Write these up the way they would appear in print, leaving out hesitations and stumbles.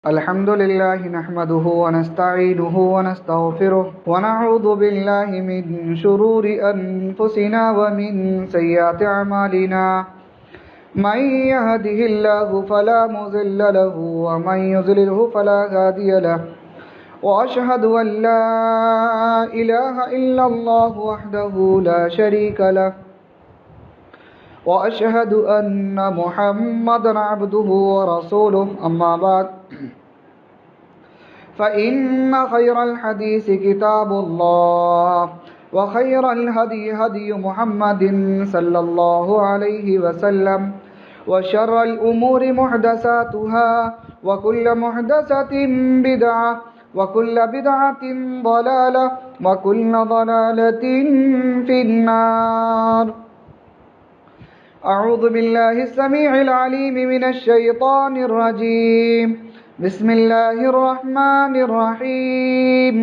الحمد لله نحمده ونستعينه ونستغفره ونعوذ بالله من شرور أنفسنا ومن سيئات أعمالنا من يهده الله فلا مضل له ومن يضلله فلا هادي له وأشهد أن لا إله إلا الله وحده لا شريك له وأشهد أن محمدًا عبده ورسوله أما بعد فإن خير الحديث كتاب الله وخير الهدي هدي محمد صلى الله عليه وسلم وشر الأمور محدثاتها وكل محدثة بدعة وكل بدعة ضلالة وكل ضلالة في النار. أعوذ بالله السميع العليم من الشيطان الرجيم. بسم الله الرحمن الرحيم.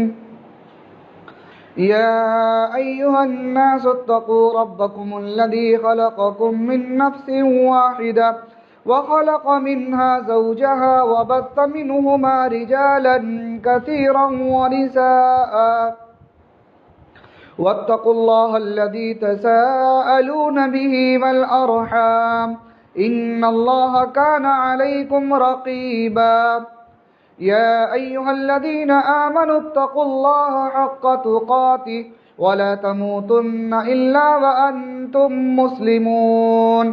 يا أيها الناس اتقوا ربكم الذي خلقكم من نفس واحدة وخلق منها زوجها وبث منهما رجالا كثيرا ونساء واتقوا الله الذي تساءلون به والأرحام إن الله كان عليكم رقيبا. يا أيها الذين آمنوا اتقوا الله حق تقاته ولا تموتن إلا وأنتم مسلمون.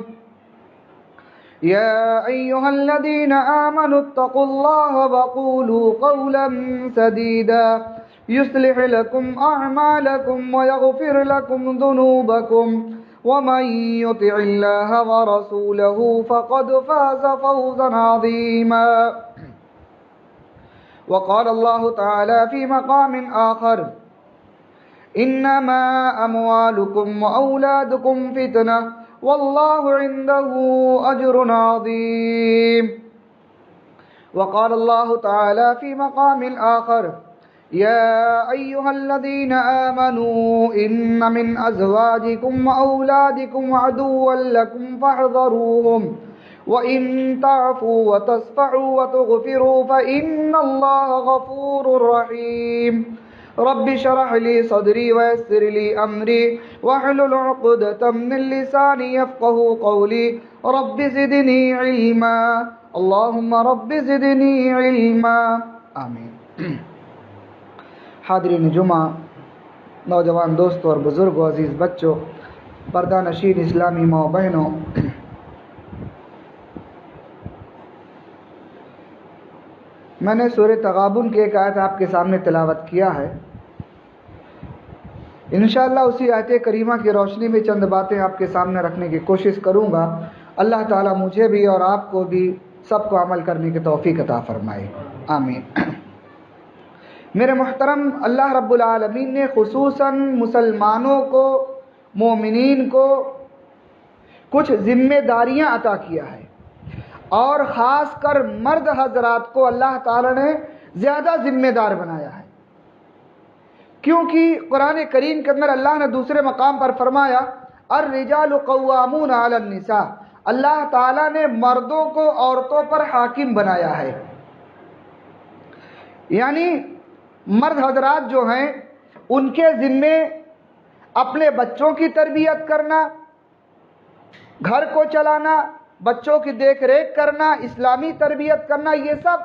يا أيها الذين آمنوا اتقوا الله وقولوا قولا سديدا يصلح لكم أعمالكم ويغفر لكم ذنوبكم ومن يطع الله ورسوله فقد فاز فوزا عظيما. وقال الله تعالى في مقام آخر إنما أموالكم وأولادكم فتنة والله عنده أجر عظيم. وقال الله تعالى في مقام آخر يا أيها الذين آمنوا إن من أزواجكم وأولادكم عدوا لكم فاحذروهم وإن تعفوا وتصفحوا وتغفروا فإن الله غفور رحيم. رب اشرح لي صدري ويسر لي أمري واحلل عقدة من لساني يفقهوا قولي رب زدني علما اللهم رب زدني علما آمين. حاضرین جمعہ، نوجوان دوستوں اور بزرگوں، عزیز بچوں، پردہ نشین اسلامی ماں بہنوں، میں نے سورہ تغابن کی ایک آیت آپ کے سامنے تلاوت کیا ہے. انشاءاللہ اسی آیت کریمہ کی روشنی میں چند باتیں آپ کے سامنے رکھنے کی کوشش کروں گا. اللہ تعالیٰ مجھے بھی اور آپ کو بھی سب کو عمل کرنے کی توفیق عطا فرمائے، آمین. میرے محترم، اللہ رب العالمین نے خصوصاً مسلمانوں کو، مومنین کو کچھ ذمہ داریاں عطا کیا ہے، اور خاص کر مرد حضرات کو اللہ تعالیٰ نے زیادہ ذمہ دار بنایا ہے. کیونکہ قرآن کریم کے اندر اللہ نے دوسرے مقام پر فرمایا الرجال قوامون علی النساء. اللہ تعالیٰ نے مردوں کو عورتوں پر حاکم بنایا ہے. یعنی مرد حضرات جو ہیں ان کے ذمے اپنے بچوں کی تربیت کرنا، گھر کو چلانا، بچوں کی دیکھ ریکھ کرنا، اسلامی تربیت کرنا، یہ سب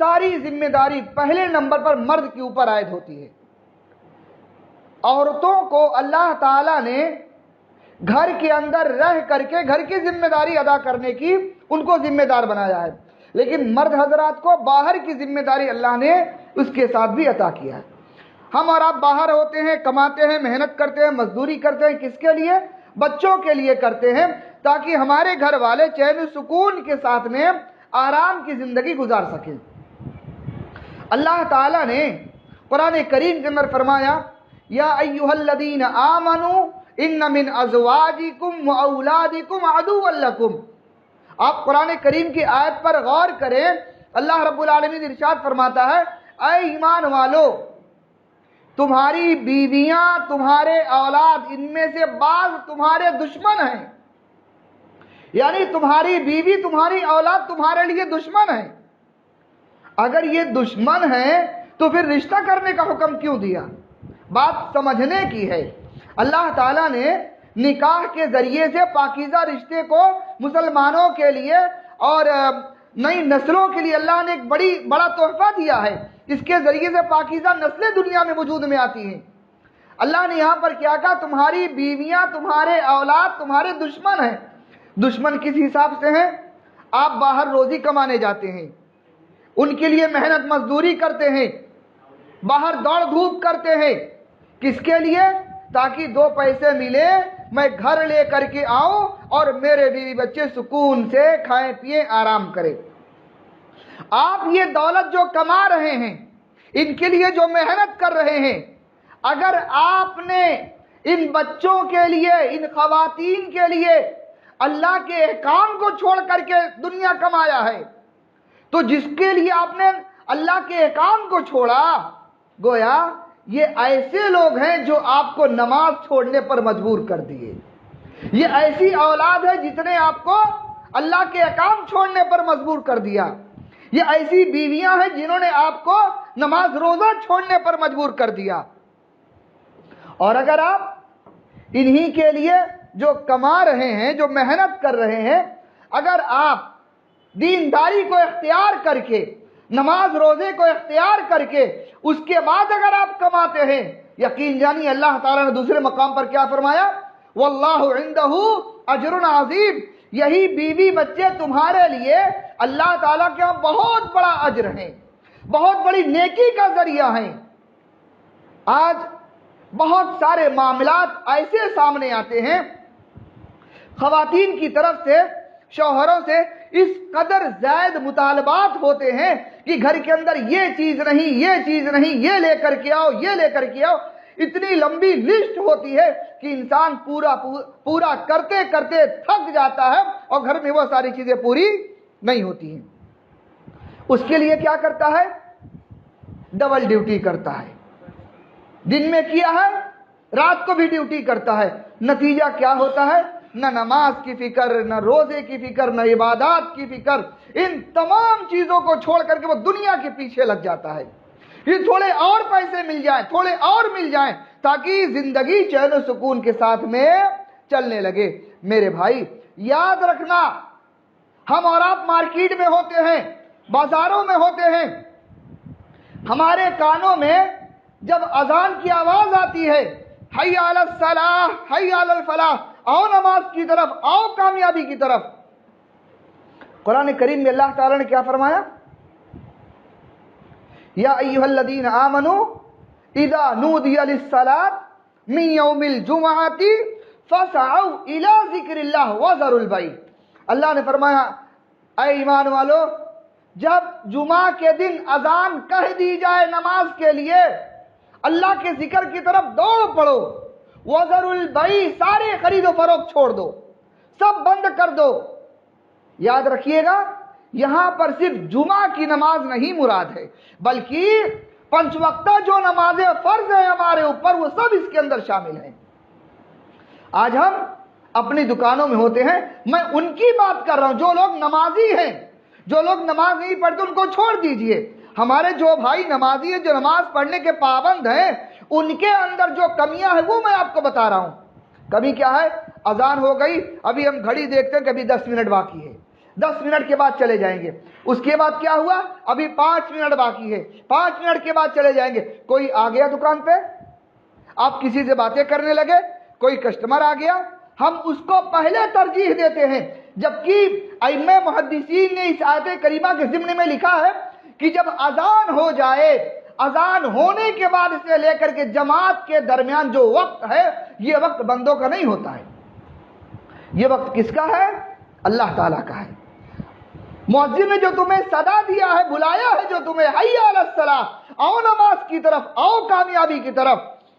ساری ذمہ داری پہلے نمبر پر مرد کے اوپر عائد ہوتی ہے. عورتوں کو اللہ تعالیٰ نے گھر کے اندر رہ کر کے گھر کی ذمہ داری ادا کرنے کی ان کو ذمہ دار بنایا ہے، لیکن مرد حضرات کو باہر کی ذمہ داری اللہ نے اس کے ساتھ بھی عطا کیا ہے. ہم اور آپ باہر ہوتے ہیں، کماتے ہیں، محنت کرتے ہیں، مزدوری کرتے ہیں، کس کے لیے؟ بچوں کے لیے کرتے ہیں، تاکہ ہمارے گھر والے چین و سکون کے ساتھ میں آرام کی زندگی گزار سکیں. اللہ تعالیٰ نے قرآن کریم کے اندر فرمایا یا ایھا الذین آمنوا ان من ازواجکم واولادکم عدوا لکم. آپ قرآن کریم کی آیت پر غور کریں. اللہ رب العالمین ارشاد فرماتا ہے اے ایمان والو، تمہاری بیویاں، تمہارے اولاد، ان میں سے بعض تمہارے دشمن ہیں. یعنی تمہاری بیوی، تمہاری اولاد تمہارے لیے دشمن ہے. اگر یہ دشمن ہیں تو پھر رشتہ کرنے کا حکم کیوں دیا؟ بات سمجھنے کی ہے۔ اللہ تعالیٰ نے نکاح کے ذریعے سے پاکیزہ رشتے کو مسلمانوں کے لیے اور نئی نسلوں کے لیے اللہ نے ایک بڑا تحفہ دیا ہے۔ اس کے ذریعے سے پاکیزہ نسلیں دنیا میں وجود میں آتی ہیں۔ اللہ نے یہاں پر کیا کہا؟ تمہاری بیویاں، تمہارے اولاد تمہارے دشمن ہیں۔ دشمن کس حساب سے ہیں؟ آپ باہر روزی کمانے جاتے ہیں، ان کے لیے محنت مزدوری کرتے ہیں، باہر دوڑ دھوپ کرتے ہیں، کس کے لیے؟ تاکہ دو پیسے ملے، میں گھر لے کر کے آؤں اور میرے بیوی بچے سکون سے کھائیں پیئیں آرام کریں۔ آپ یہ دولت جو کما رہے ہیں، ان کے لیے جو محنت کر رہے ہیں، اگر آپ نے ان بچوں کے لیے، ان خواتین کے لیے اللہ کے احکام کو چھوڑ کر کے دنیا کمایا ہے، تو جس کے لیے آپ نے اللہ کے احکام کو چھوڑا، گویا یہ ایسے لوگ ہیں جو آپ کو نماز چھوڑنے پر مجبور کر دیے۔ یہ ایسی اولاد ہے جس نے آپ کو اللہ کے احکام چھوڑنے پر مجبور کر دیا۔ یہ ایسی بیویاں ہیں جنہوں نے آپ کو نماز روزہ چھوڑنے پر مجبور کر دیا۔ اور اگر آپ انہی کے لیے جو کما رہے ہیں، جو محنت کر رہے ہیں، اگر آپ دینداری کو اختیار کر کے، نماز روزے کو اختیار کر کے، اس کے بعد اگر آپ کماتے ہیں، یقین جانی اللہ تعالیٰ نے دوسرے مقام پر کیا فرمایا؟ واللہ عندہ اجر عظیم، یہی بیوی بچے تمہارے لیے اللہ تعالیٰ کے یہاں بہت بڑا اجر ہیں، بہت بڑی نیکی کا ذریعہ ہیں۔ آج بہت سارے معاملات ایسے سامنے آتے ہیں، خواتین کی طرف سے شوہروں سے اس قدر زائد مطالبات ہوتے ہیں کہ گھر کے اندر یہ چیز نہیں، یہ چیز نہیں، یہ لے کر کے آؤ، یہ لے کر کے آؤ، اتنی لمبی لسٹ ہوتی ہے کہ انسان پورا کرتے کرتے تھک جاتا ہے اور گھر میں وہ ساری چیزیں پوری نہیں ہوتی ہیں۔ اس کے لیے کیا کرتا ہے؟ ڈبل ڈیوٹی کرتا ہے، دن میں کیا ہے رات کو بھی ڈیوٹی کرتا ہے۔ نتیجہ کیا ہوتا ہے؟ نہ نماز کی فکر، نہ روزے کی فکر، نہ عبادات کی فکر، ان تمام چیزوں کو چھوڑ کر کے وہ دنیا کے پیچھے لگ جاتا ہے۔ یہ تھوڑے اور پیسے مل جائیں، تھوڑے اور مل جائیں، تاکہ زندگی چین و سکون کے ساتھ میں چلنے لگے۔ میرے بھائی یاد رکھنا، ہم اور آپ مارکیٹ میں ہوتے ہیں، بازاروں میں ہوتے ہیں، ہمارے کانوں میں جب اذان کی آواز آتی ہے، حی علی الصلاح، حی علی الفلاح، آؤ نماز کی طرف، آؤ کامیابی کی طرف، قرآن کریم میں اللہ تعالیٰ نے کیا فرمایا؟ یا ایھا الذین آمنوا اذا نودی للصلاۃ من یوم الجمعۃ فاسعوا الی ذکر اللہ وذروا البیع۔ اللہ نے فرمایا اے ایمان والو، جب جمعہ کے دن اذان کہہ دی جائے نماز کے لیے، اللہ کے ذکر کی طرف دوڑ پڑو، وذروا البیع، سارے خرید و فروخت چھوڑ دو، سب بند کر دو۔ یاد رکھیے گا، یہاں پر صرف جمعہ کی نماز نہیں مراد ہے، بلکہ پنچ وقتہ جو نمازیں فرض ہیں ہمارے اوپر، وہ سب اس کے اندر شامل ہیں۔ آج ہم اپنی دکانوں میں ہوتے ہیں، میں ان کی بات کر رہا ہوں جو لوگ نمازی ہیں، جو لوگ نماز نہیں پڑھتے ان کو چھوڑ دیجئے، ہمارے جو بھائی نمازی ہیں، جو نماز پڑھنے کے پابند ہیں، ان کے اندر جو کمیاں ہیں وہ میں آپ کو بتا رہا ہوں۔ کمی کیا ہے؟ اذان ہو گئی، ابھی ہم گھڑی دیکھتے ہیں کہ ابھی 10 منٹ باقی ہے، 10 منٹ کے بعد چلے جائیں گے، اس کے بعد کیا ہوا؟ ابھی 5 منٹ باقی ہے، 5 منٹ کے بعد چلے جائیں گے۔ کوئی آ گیا دکان پہ، آپ کسی سے باتیں کرنے لگے، کوئی کسٹمر آ گیا، ہم اس کو پہلے ترجیح دیتے ہیں، جبکہ ائمہ محدثین نے اس آیت کریمہ کے ضمن میں لکھا ہے کہ جب اذان ہو جائے، اذان ہونے کے بعد سے لے کر کے جماعت کے درمیان جو وقت ہے، یہ وقت بندوں کا نہیں ہوتا ہے، یہ وقت کس کا ہے؟ اللہ تعالیٰ کا ہے۔ مؤذن نے جو تمہیں صدا دیا ہے، بلایا ہے جو تمہیں، حی علی الصلاح، آؤ نماز کی طرف، آؤ کامیابی کی طرف،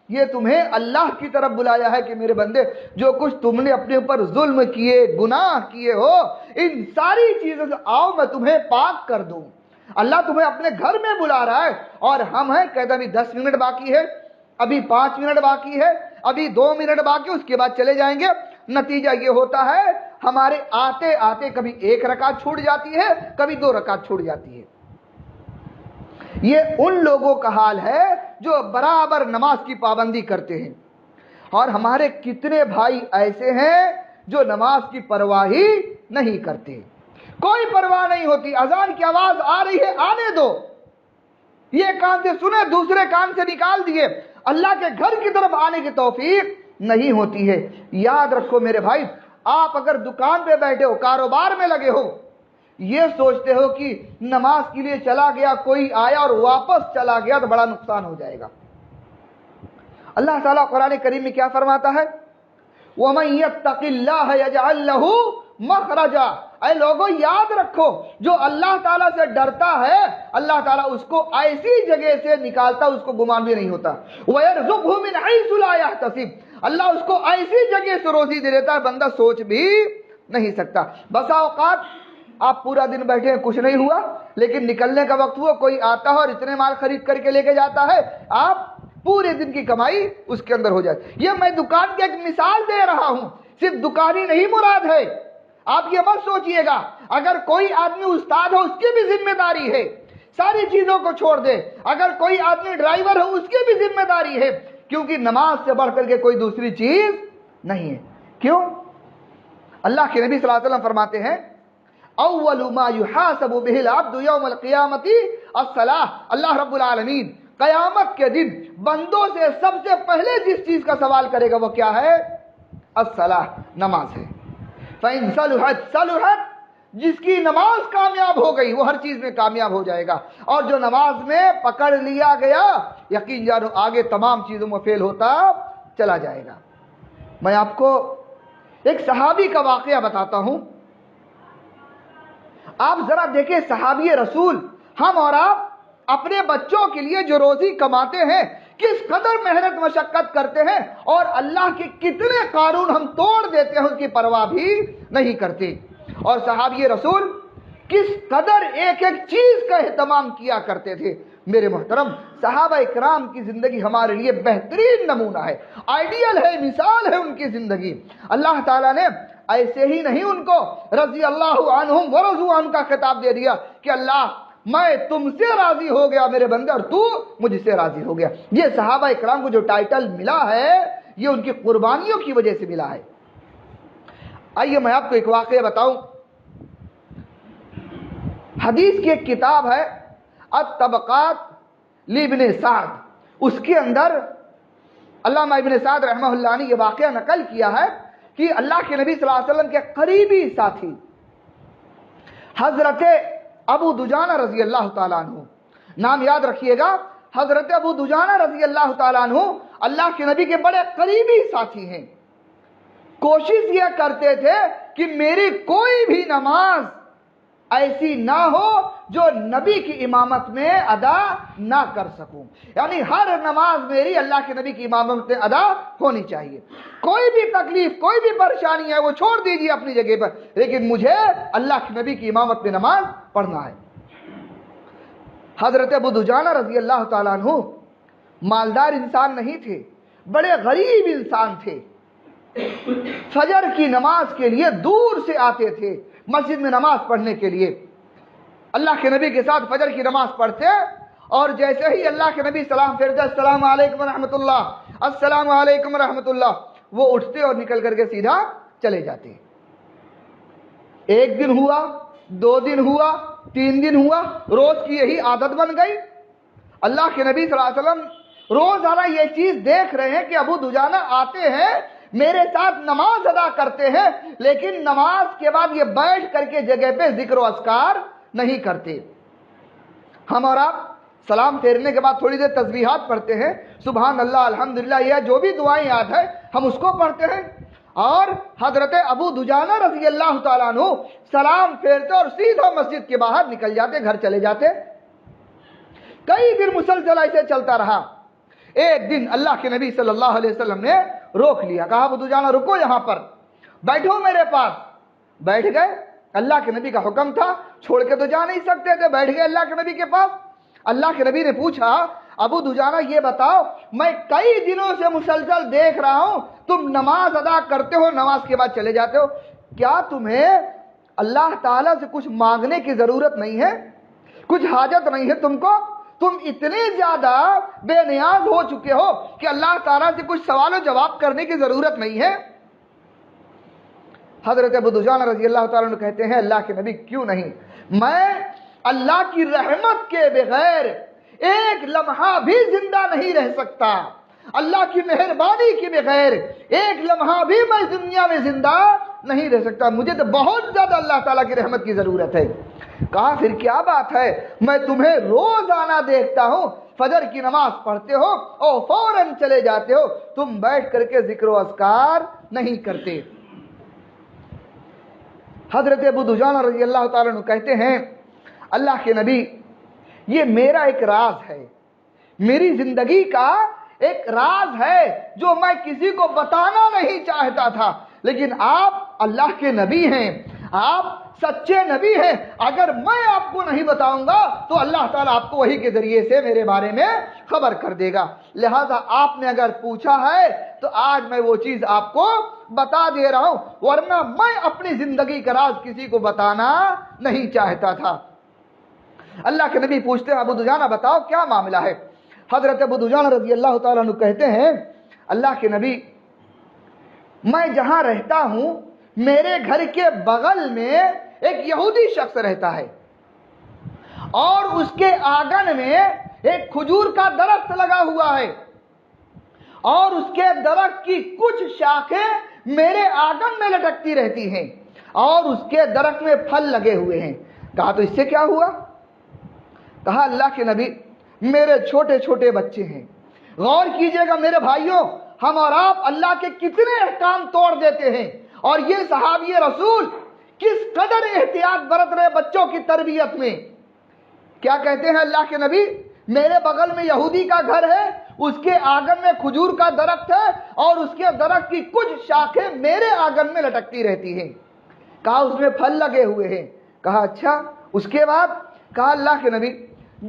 یہ تمہیں اللہ کی طرف بلایا ہے کہ میرے بندے جو کچھ تم نے اپنے اوپر ظلم کیے، گناہ کیے ہو، ان ساری چیزوں سے آؤ میں تمہیں پاک کر دوں۔ اللہ تمہیں اپنے گھر میں بلا رہا ہے، اور ہم ہیں کہتے ابھی 10 منٹ باقی ہے، ابھی 5 منٹ باقی ہے، ابھی 2 منٹ باقی ہے، اس کے بعد چلے جائیں گے۔ نتیجہ یہ ہوتا ہے ہمارے آتے آتے کبھی 1 رکعت چھوٹ جاتی ہے، کبھی 2 رکعت چھوٹ جاتی ہے۔ یہ ان لوگوں کا حال ہے جو برابر نماز کی پابندی کرتے ہیں، اور ہمارے کتنے بھائی ایسے ہیں جو نماز کی پرواہ ہی نہیں کرتے، کوئی پرواہ نہیں ہوتی، اذان کی آواز آ رہی ہے آنے دو، یہ کان سے سنے دوسرے کان سے نکال دیے، اللہ کے گھر کی طرف آنے کی توفیق نہیں ہوتی ہے۔ یاد رکھو میرے بھائی، آپ اگر دکان پہ بیٹھے ہو، کاروبار میں لگے ہو، یہ سوچتے ہو کہ نماز کے لیے چلا گیا، کوئی آیا اور واپس چلا گیا تو بڑا نقصان ہو جائے گا۔ اللہ تعالیٰ قرآن کریم میں کیا فرماتا ہے؟ وَمَن يَتَّقِ اللَّهَ يَجْعَل لَّهُ مَخْرَجًا، اے لوگوں یاد رکھو، جو اللہ تعالیٰ سے ڈرتا ہے اللہ تعالیٰ اس کو ایسی جگہ سے نکالتا اس کو گمان بھی نہیں ہوتا، وَيَرْزُقْهُ مِنْ حَيْثُ لَا يَحْتَسِبُ، اللہ اس کو ایسی جگہ سے روزی دے دیتا ہے بندہ سوچ بھی نہیں سکتا۔ بسا اوقات آپ پورا دن بیٹھے ہیں، کچھ نہیں ہوا، لیکن نکلنے کا وقت ہوا، کوئی آتا ہے اور اتنے مال خرید کر کے لے کے جاتا ہے، آپ پورے دن کی کمائی اس کے اندر ہو جاتی۔ یہ میں دکان کی ایک مثال دے رہا ہوں، صرف دکان ہی نہیں مراد ہے، آپ یہ مت سوچئے گا اگر کوئی آدمی استاد ہو اس کی بھی ذمہ داری ہے، ساری چیزوں کو چھوڑ دے، اگر کوئی آدمی ڈرائیور ہو اس کی بھی ذمہ داری ہے، کیونکہ نماز سے بڑھ کر کے کوئی دوسری چیز نہیں ہے۔ کیوں؟ اللہ کے نبی صلی اللہ علیہ وسلم فرماتے ہیں اول ما يحاسب به العبد يوم القیامت الصلاۃ، اللہ رب العالمین قیامت کے دن بندوں سے سب سے پہلے جس چیز کا سوال کرے گا وہ کیا ہے؟ الصلاۃ، نماز ہے۔ فإن صلحت صلحت، جس کی نماز کامیاب ہو گئی وہ ہر چیز میں کامیاب ہو جائے گا، اور جو نماز میں پکڑ لیا گیا یقین جانو آگے تمام چیزوں میں فیل ہوتا چلا جائے گا۔ میں آپ کو ایک صحابی کا واقعہ بتاتا ہوں، آپ ذرا دیکھیں صحابی رسول، ہم اور آپ اپنے بچوں کے لیے جو روزی کماتے ہیں کس قدر محنت مشقت کرتے ہیں، اور اللہ کے کتنے قانون ہم توڑ دیتے ہیں، اس کی پرواہ بھی نہیں کرتے۔ اور صحابی رسول کس قدر ایک ایک چیز کا اہتمام کیا کرتے تھے۔ میرے محترم، صحابہ اکرام کی زندگی ہمارے لیے بہترین نمونہ ہے، آئیڈیل ہے، مثال ہے ان کی زندگی۔ اللہ تعالیٰ نے ایسے ہی نہیں ان کو رضی اللہ عنہم ورضوا عنہ کا خطاب دے دیا کہ اللہ میں تم سے راضی ہو گیا میرے بندے، اور تو مجھ سے راضی ہو گیا۔ یہ صحابہ اکرام کو جو ٹائٹل ملا ہے یہ ان کی قربانیوں کی وجہ سے ملا ہے۔ آئیے میں آپ کو ایک واقعہ بتاؤں، حدیث کی ایک کتاب ہے الطبقات لابن سعد، اس کے اندر علامہ ابن سعد رحمہ اللہ نے یہ واقعہ نقل کیا ہے کہ اللہ کے نبی صلی اللہ علیہ وسلم کے قریبی ساتھی حضرت ابو دجانہ رضی اللہ تعالیٰ عنہ، نام یاد رکھیے گا، حضرت ابو دجانہ رضی اللہ تعالیٰ عنہ اللہ کے نبی کے بڑے قریبی ساتھی ہیں۔ کوشش یہ کرتے تھے کہ میری کوئی بھی نماز ایسی نہ ہو جو نبی کی امامت میں ادا نہ کر سکوں، یعنی ہر نماز میری اللہ کے نبی کی امامت میں ادا ہونی چاہیے، کوئی بھی تکلیف کوئی بھی پریشانی ہے وہ چھوڑ دیجیے اپنی جگہ پر، لیکن مجھے اللہ کے نبی کی امامت میں نماز پڑھنا ہے۔ حضرت ابو دجانہ رضی اللہ تعالیٰ عنہ مالدار انسان نہیں تھے، بڑے غریب انسان تھے، فجر کی نماز کے لیے دور سے آتے تھے مسجد میں نماز پڑھنے کے لیے، اللہ کے نبی کے ساتھ فجر کی نماز پڑھتے، اور جیسے ہی اللہ کے نبی سلام پھیرتے السلام علیکم ورحمۃ اللہ، السلام علیکم ورحمۃ اللہ، وہ اٹھتے اور نکل کر کے سیدھا چلے جاتے۔ ایک دن ہوا، 2 دن ہوا، 3 دن ہوا، روز کی یہی عادت بن گئی۔ اللہ کے نبی صلی اللہ علیہ وسلم روزانہ یہ چیز دیکھ رہے ہیں کہ ابو دجانہ آتے ہیں میرے ساتھ نماز ادا کرتے ہیں، لیکن نماز کے بعد یہ بیٹھ کر کے جگہ پہ ذکر و اذکار نہیں کرتے۔ ہم اور آپ سلام پھیرنے کے بعد تھوڑی دیر تسبیحات پڑھتے ہیں، سبحان اللہ، الحمدللہ، یا جو بھی دعائیں یاد ہے ہم اس کو پڑھتے ہیں، اور حضرت ابو دجانہ رضی اللہ تعالیٰ عنہ سلام پھیرتے اور سیدھا مسجد کے باہر نکل جاتے، گھر چلے جاتے۔ کئی دن مسلسل ایسے چلتا رہا۔ ایک دن اللہ کے نبی صلی اللہ علیہ وسلم نے روک لیا، کہا ابو دجانہ رکو یہاں پر، بیٹھو میرے پاس۔ بیٹھ گئے، اللہ کے نبی کا حکم تھا، چھوڑ کے تو جا نہیں سکتے تھے، بیٹھ گئے اللہ کے نبی کے پاس۔ اللہ کے نبی نے پوچھا ابو دجانہ یہ بتاؤ، میں کئی دنوں سے مسلسل دیکھ رہا ہوں تم نماز ادا کرتے ہو، نماز کے بعد چلے جاتے ہو، کیا تمہیں اللہ تعالیٰ سے کچھ مانگنے کی ضرورت نہیں ہے؟ کچھ حاجت نہیں ہے تم کو؟ تم اتنے زیادہ بے نیاز ہو چکے ہو کہ اللہ تعالیٰ سے کچھ سوال و جواب کرنے کی ضرورت نہیں ہے؟ حضرت ابو دجانہ رضی اللہ تعالیٰ عنہ کہتے ہیں اللہ کے نبی کیوں نہیں، میں اللہ کی رحمت کے بغیر ایک لمحہ بھی زندہ نہیں رہ سکتا، اللہ کی مہربانی کے بغیر ایک لمحہ بھی میں دنیا میں زندہ نہیں رہ سکتا، مجھے تو بہت زیادہ اللہ تعالیٰ کی رحمت کی ضرورت ہے۔ کہا پھر کیا بات ہے، میں تمہیں روزانہ دیکھتا ہوں فجر کی نماز پڑھتے ہو اور فوراً چلے جاتے ہو، تم بیٹھ کر کے ذکر و اذکار نہیں کرتے۔ حضرت ابو دجانہ رضی اللہ تعالیٰ عنہ کہتے ہیں اللہ کے نبی یہ میرا ایک راز ہے، میری زندگی کا ایک راز ہے جو میں کسی کو بتانا نہیں چاہتا تھا، لیکن آپ اللہ کے نبی ہیں، آپ سچے نبی ہیں، اگر میں آپ کو نہیں بتاؤں گا تو اللہ تعالیٰ آپ کو وحی کے ذریعے سے میرے بارے میں خبر کر دے گا، لہذا آپ نے اگر پوچھا ہے تو آج میں وہ چیز آپ کو بتا دے رہا ہوں، ورنہ میں اپنی زندگی کا راز کسی کو بتانا نہیں چاہتا تھا۔ اللہ کے نبی پوچھتے ہیں ابو دجانہ بتاؤ کیا معاملہ ہے؟ حضرت ابو دجانہ رضی اللہ تعالیٰ عنہ کہتے ہیں اللہ کے نبی میں جہاں رہتا ہوں میرے گھر کے بغل میں ایک یہودی شخص رہتا ہے اور اس کے آنگن میں ایک کھجور کا درخت لگا ہوا ہے اور اس کے درخت کی کچھ شاخیں میرے آنگن میں لٹکتی رہتی ہیں اور اس کے درخت میں پھل لگے ہوئے ہیں۔ کہا تو اس سے کیا ہوا؟ کہا اللہ کے نبی میرے چھوٹے چھوٹے بچے ہیں، غور کیجئے گا میرے بھائیوں، ہم اور آپ اللہ کے کتنے احکام توڑ دیتے ہیں، اور یہ صحابی رسول کس قدر احتیاط برت رہے بچوں کی تربیت میں۔ کیا کہتے ہیں اللہ کے نبی میرے بغل میں یہودی کا گھر ہے، اس کے آنگن میں کھجور کا درخت ہے اور اس کے درخت کی کچھ شاخیں میرے آنگن میں لٹکتی رہتی ہیں۔ کہا اس میں پھل لگے ہوئے ہیں۔ کہا اچھا اس کے بعد؟ کہا اللہ کے نبی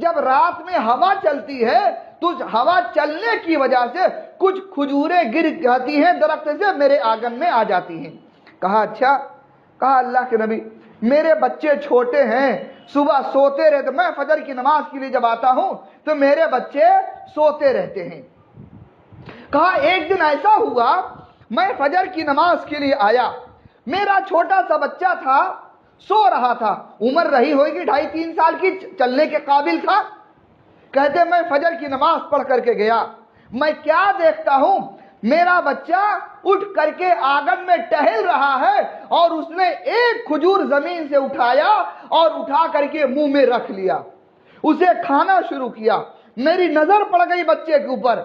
جب رات میں ہوا چلتی ہے تو ہوا چلنے کی وجہ سے کچھ کھجوریں گر جاتی ہیں درخت سے میرے آنگن میں آ جاتی ہیں۔ کہا اچھا؟ کہا اللہ کے نبی میرے بچے چھوٹے ہیں، صبح سوتے رہتے، میں فجر کی نماز کے لیے جب آتا ہوں تو میرے بچے سوتے رہتے ہیں۔ کہا ایک دن ایسا ہوا میں فجر کی نماز کے لیے آیا، میرا چھوٹا سا بچہ تھا، سو رہا تھا، عمر رہی ہوگی 2.5-3 سال کی، چلنے کے قابل تھا۔ کہتے میں فجر کی نماز پڑھ کر کے گیا، میں کیا دیکھتا ہوں میرا بچہ اٹھ کر کے آنگن میں ٹہل رہا ہے اور اس نے ایک کھجور زمین سے اٹھایا اور اٹھا کر کے منہ میں رکھ لیا، اسے کھانا شروع کیا۔ میری نظر پڑ گئی بچے کے اوپر،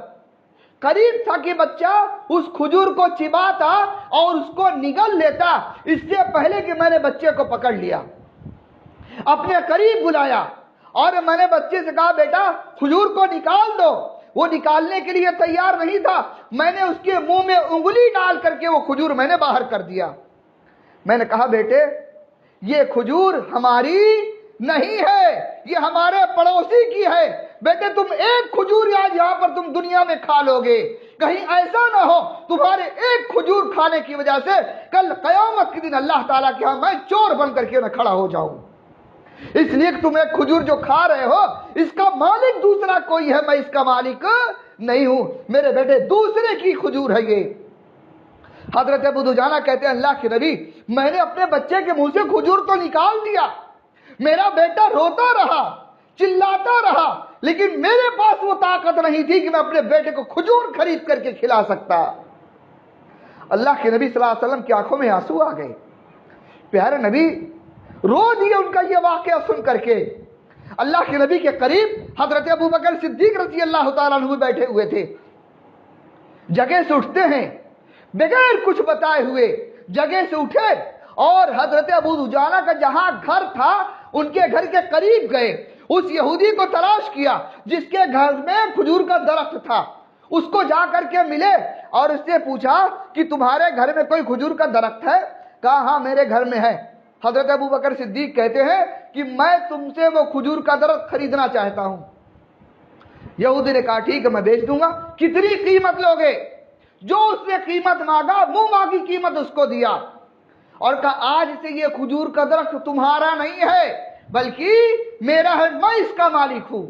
قریب تھا کہ بچہ اس کھجور کو چباتا اور اس کو نگل لیتا، اس سے پہلے کہ میں نے بچے کو پکڑ لیا، اپنے قریب بلایا اور میں نے بچے سے کہا بیٹا کھجور کو نکال دو۔ وہ نکالنے کے لیے تیار نہیں تھا، میں نے اس کے منہ میں انگلی ڈال کر کے وہ کھجور میں نے باہر کر دیا۔ میں نے کہا بیٹے یہ کھجور ہماری نہیں ہے، یہ ہمارے پڑوسی کی ہے، بیٹے تم ایک کھجور آج یہاں پر تم دنیا میں کھا لو گے، کہیں ایسا نہ ہو تمہارے ایک کھجور کھانے کی وجہ سے کل قیامت کے دن اللہ تعالیٰ کے ہاں میں چور بن کر کے نہ کھڑا ہو جاؤں، اس لیے کہ تم ایک کھجور جو کھا رہے ہو اس کا مالک دوسرا کوئی ہے، میں اس کا مالک نہیں ہوں، میرے بیٹے دوسرے کی کھجور ہے یہ۔ حضرت ابو دجانہ کہتے ہیں اللہ کے نبی میں نے اپنے بچے کے منہ سے کھجور تو نکال دیا، میرا بیٹا روتا رہا چلاتا رہا، لیکن میرے پاس وہ طاقت نہیں تھی کہ میں اپنے بیٹے کو کھجور خرید کر کے کھلا سکتا۔ اللہ کے نبی صلی اللہ علیہ وسلم کی آنکھوں میں آنسو آ گئے، پیارے نبی رو دیے ان کا یہ واقعہ سن کر کے۔ اللہ کے نبی کے قریب حضرت ابو بکر صدیق رضی اللہ تعالیٰ عنہ بیٹھے ہوئے تھے، جگہ سے اٹھتے ہیں بغیر کچھ بتائے ہوئے، جگہ سے اٹھے اور حضرت ابو دجانہ کا جہاں گھر تھا ان کے گھر کے قریب گئے، اس یہودی کو تلاش کیا جس کے گھر میں کھجور کا درخت تھا، اس کو جا کر کے ملے اور اس سے پوچھا کہ تمہارے گھر میں کوئی کھجور کا درخت ہے؟ کہا ہاں میرے گھر میں ہے۔ حضرت ابو بکر صدیق کہتے ہیں کہ میں تم سے وہ کھجور کا درخت خریدنا چاہتا ہوں۔ یہودی نے کہا ٹھیک ہے میں بیچ دوں گا، کتنی قیمت لوگے؟ جو اس نے قیمت مانگا منہ مانگی قیمت اس کو دیا اور کہا آج سے یہ کھجور کا درخت تمہارا نہیں ہے بلکہ میرا ہے، میں اس کا مالک ہوں۔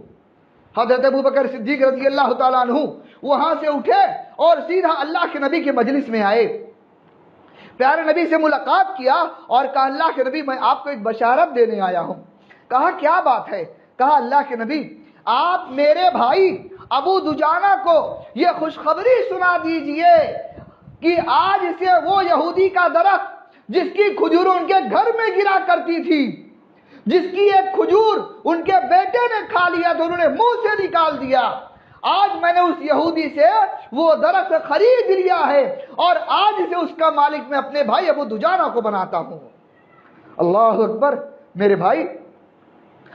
حضرت ابوبکر صدیق رضی اللہ تعالیٰ عنہ وہاں سے اٹھے اور سیدھا اللہ کے نبی کے مجلس میں آئے، پیارے نبی سے ملاقات کیا اور کہا اللہ کے نبی میں آپ کو ایک بشارت دینے آیا ہوں۔ کہا کیا بات ہے؟ کہا اللہ کے نبی آپ میرے بھائی ابو دجانہ کو یہ خوشخبری سنا دیجئے کہ آج سے وہ یہودی کا درخت جس کی کھجور ان کے گھر میں گرا کرتی تھی، جس کی ایک کھجور ان کے بیٹے نے کھا لیا تو انہوں نے منہ سے نکال دیا، آج میں نے اس یہودی سے وہ درخت خرید لیا ہے اور آج سے اس کا مالک میں اپنے بھائی ابو دجانہ کو بناتا ہوں۔ اللہ اکبر۔ میرے بھائی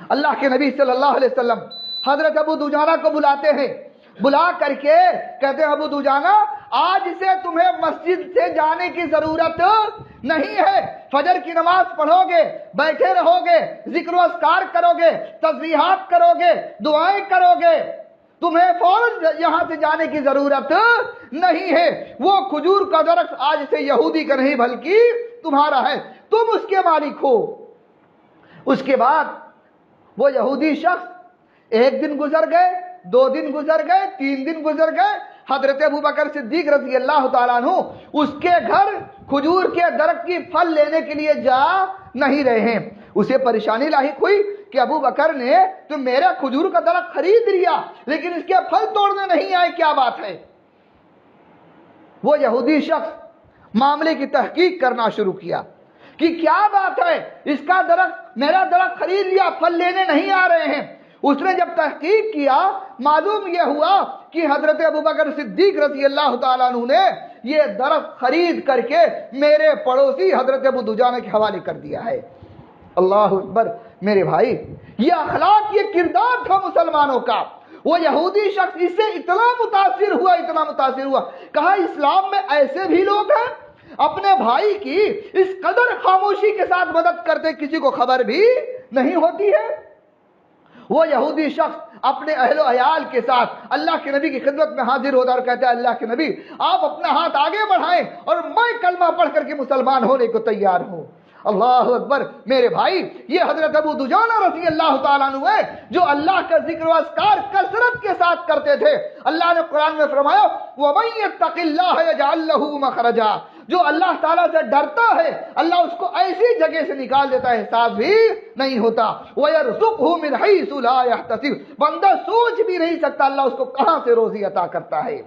اللہ کے نبی صلی اللہ علیہ وسلم حضرت ابو دجانہ کو بلاتے ہیں، بلا کر کے کہتے ہیں ابو دجانہ آج سے تمہیں مسجد سے جانے کی ضرورت نہیں ہے، فجر کی نماز پڑھو گے، بیٹھے رہو گے، ذکر و اذکار کرو گے، تسبیحات کرو گے، دعائیں کرو گے، تمہیں فوراً یہاں سے جانے کی ضرورت نہیں ہے، وہ کھجور کا درخت آج سے یہودی کا نہیں بلکہ تمہارا ہے، تم اس کے مالک ہو۔ اس کے بعد وہ یہودی شخص ایک دن گزر گئے، 2 دن گزر گئے، 3 دن گزر گئے، حضرت ابوبکر صدیق رضی اللہ تعالیٰ عنہ اس کے گھر کھجور کے درخت کی پھل لینے کے لیے جا نہیں رہے ہیں۔ اسے پریشانی لاحق ہوئی کہ ابوبکر نے تو میرا کھجور کا درخت خرید لیا لیکن اس کے پھل توڑنے نہیں آئے، کیا بات ہے؟ وہ یہودی شخص معاملے کی تحقیق کرنا شروع کیا کہ کیا بات ہے، اس کا درخت میرا درخت خرید لیا، پھل لینے نہیں آ رہے ہیں۔ اس نے جب تحقیق کیا معلوم یہ ہوا کہ حضرت ابوبکر صدیق رضی اللہ تعالیٰ عنہ نے یہ درخت خرید کر کے میرے پڑوسی حضرت ابو دجانہ کے حوالے کر دیا ہے۔ اللہ اکبر۔ میرے بھائی یہ اخلاق، یہ کردار تھا مسلمانوں کا۔ وہ یہودی شخص اس سے اتنا متاثر ہوا، کہا اسلام میں ایسے بھی لوگ ہیں اپنے بھائی کی اس قدر خاموشی کے ساتھ مدد کرتے کسی کو خبر بھی نہیں ہوتی ہے۔ وہ یہودی شخص اپنے اہل و عیال کے ساتھ اللہ کے نبی کی خدمت میں حاضر ہوتا اور کہتا ہے اللہ کے نبی آپ اپنا ہاتھ آگے بڑھائیں اور میں کلمہ پڑھ کر کے مسلمان ہونے کو تیار ہوں۔ اللہ اکبر۔ میرے بھائی یہ حضرت ابو دجانہ رضی اللہ تعالیٰ عنہ ہے جو اللہ کا ذکر و اذکار کثرت کے ساتھ کرتے تھے۔ اللہ نے قرآن میں فرمایا وَمَن يَتَّقِ اللَّهَ يَجْعَل لَّهُ مَخْرَجًا، جو اللہ تعالیٰ سے ڈرتا ہے اللہ اس کو ایسی جگہ سے نکال دیتا ہے حساب بھی نہیں ہوتا۔ وَيَرْزُقْهُ مِنْ حَيْثُ لَا يَحْتَسِبُ، بندہ سوچ بھی نہیں سکتا اللہ اس کو کہاں سے روزی عطا کرتا ہے۔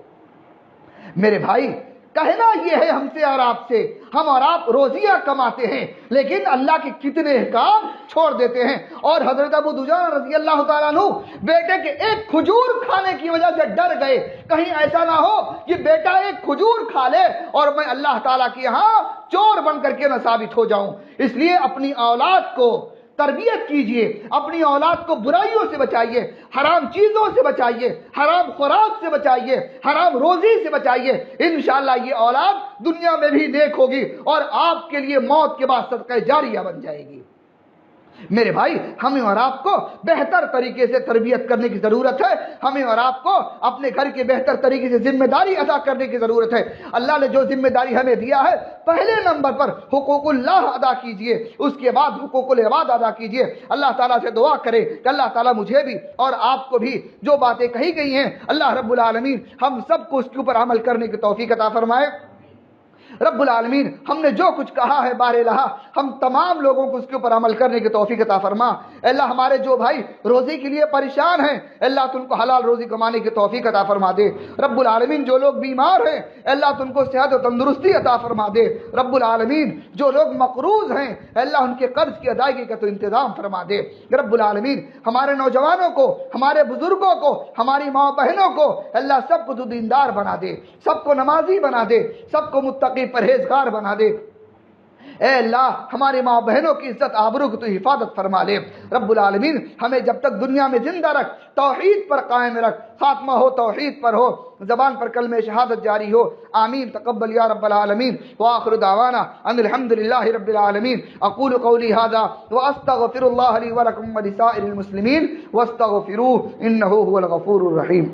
میرے بھائی کہنا یہ ہے ہم سے اور آپ سے، ہم اور آپ روزیاں کماتے ہیں لیکن اللہ کے کتنے احکام چھوڑ دیتے ہیں۔ اور حضرت ابو دجانہ رضی اللہ تعالیٰ عنہ بیٹے کے ایک کھجور کھانے کی وجہ سے ڈر گئے، کہیں ایسا نہ ہو کہ بیٹا ایک کھجور کھا لے اور میں اللہ تعالیٰ کے یہاں چور بن کر کے نہ ثابت ہو جاؤں۔ اس لیے اپنی اولاد کو تربیت کیجئے، اپنی اولاد کو برائیوں سے بچائیے، حرام چیزوں سے بچائیے، حرام خوراک سے بچائیے، حرام روزی سے بچائیے۔ انشاءاللہ یہ اولاد دنیا میں بھی نیک ہوگی اور آپ کے لیے موت کے بعد صدقہ جاریہ بن جائے گی۔ میرے بھائی ہمیں اور آپ کو بہتر طریقے سے تربیت کرنے کی ضرورت ہے، ہمیں اور آپ کو اپنے گھر کے بہتر طریقے سے ذمہ داری ادا کرنے کی ضرورت ہے۔ اللہ نے جو ذمہ داری ہمیں دیا ہے پہلے نمبر پر حقوق اللہ ادا کیجئے، اس کے بعد حقوق العباد ادا کیجئے۔ اللہ تعالیٰ سے دعا کرے کہ اللہ تعالیٰ مجھے بھی اور آپ کو بھی جو باتیں کہی گئی ہیں اللہ رب العالمین ہم سب کو اس کے اوپر عمل کرنے کی توفیق عطا فرمائے۔ رب العالمین ہم نے جو کچھ کہا ہے بار الہ ہم تمام لوگوں کو اس کے اوپر عمل کرنے کی توفیق عطا فرما۔ اللہ ہمارے جو بھائی روزی کے لیے پریشان ہیں اللہ تو ان کو حلال روزی کمانے کی توفیق عطا فرما دے۔ رب العالمین جو لوگ بیمار ہیں اللہ تو ان کو صحت و تندرستی عطا فرما دے۔ رب العالمین جو لوگ مقروض ہیں اللہ ان کے قرض کی ادائیگی کا تو انتظام فرما دے۔ رب العالمین ہمارے نوجوانوں کو، ہمارے بزرگوں کو، ہماری ماں بہنوں کو اللہ سب کو تو دیندار بنا دے، سب کو نمازی بنا دے، سب کو متقی پرہیزگار بنا دے۔ اے اللہ ہماری ماں بہنوں کی عزت آبرو کی تو حفاظت فرما لے۔ رب العالمین ہمیں جب تک دنیا میں زندہ رکھ، توحید پر قائم رکھ، خاتمہ ہو توحید پر ہو، زبان پر کلمہ شہادت جاری ہو۔ آمین تقبل یا رب العالمین۔ وآخر دعوانا ان الحمد للہ رب العالمین۔ اقول قولی ھذا واستغفر اللہ لی ولکم ولسائر المسلمین واستغفروہ انہ هو الغفور الرحیم۔